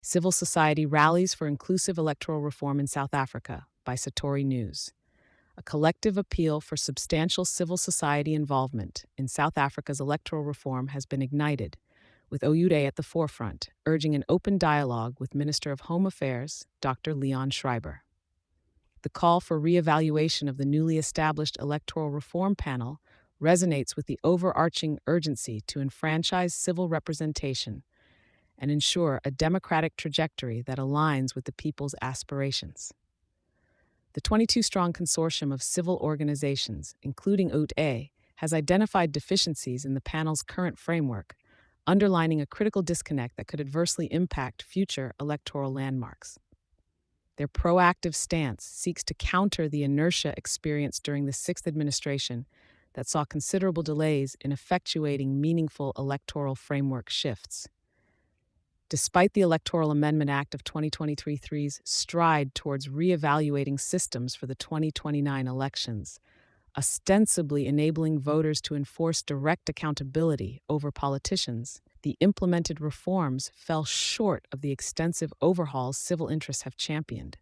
Civil Society Rallies for Inclusive Electoral Reform in South Africa by Satori News. A collective appeal for substantial civil society involvement in South Africa's electoral reform has been ignited, with OUDE at the forefront, urging an open dialogue with Minister of Home Affairs, Dr. Leon Schreiber. The call for re-evaluation of the newly established Electoral Reform Panel resonates with the overarching urgency to enfranchise civil representation and ensure a democratic trajectory that aligns with the people's aspirations. The 22-strong consortium of civil organizations, including OUDE, has identified deficiencies in the panel's current framework, underlining a critical disconnect that could adversely impact future electoral landmarks. Their proactive stance seeks to counter the inertia experienced during the sixth administration that saw considerable delays in effectuating meaningful electoral framework shifts. Despite the Electoral Amendment Act of 2023's stride towards re-evaluating systems for the 2029 elections, ostensibly enabling voters to enforce direct accountability over politicians, the implemented reforms fell short of the extensive overhauls civil interests have championed.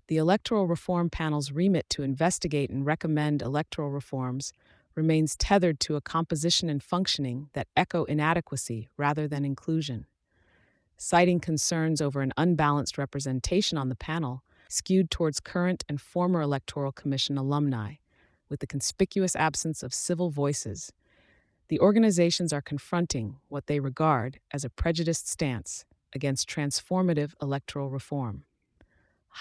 The Electoral Reform Panel's remit to investigate and recommend electoral reforms remains tethered to a composition and functioning that echo inadequacy rather than inclusion. Citing concerns over an unbalanced representation on the panel, skewed towards current and former Electoral Commission alumni, with the conspicuous absence of civil voices, the organizations are confronting what they regard as a prejudiced stance against transformative electoral reform.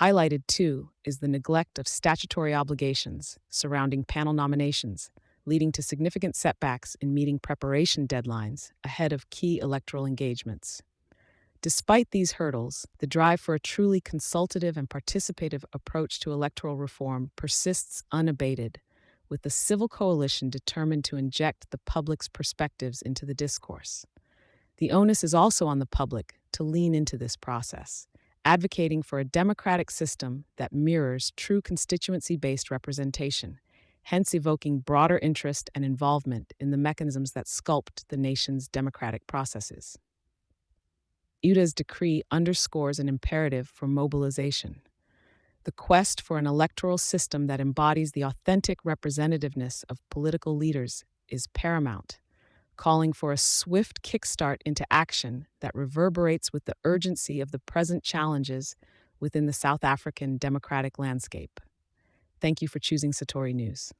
Highlighted, too, is the neglect of statutory obligations surrounding panel nominations, leading to significant setbacks in meeting preparation deadlines ahead of key electoral engagements. Despite these hurdles, the drive for a truly consultative and participative approach to electoral reform persists unabated, with the civil coalition determined to inject the public's perspectives into the discourse. The onus is also on the public to lean into this process, advocating for a democratic system that mirrors true constituency-based representation, hence evoking broader interest and involvement in the mechanisms that sculpt the nation's democratic processes. UDA's decree underscores an imperative for mobilization. The quest for an electoral system that embodies the authentic representativeness of political leaders is paramount, calling for a swift kickstart into action that reverberates with the urgency of the present challenges within the South African democratic landscape. Thank you for choosing Satori News.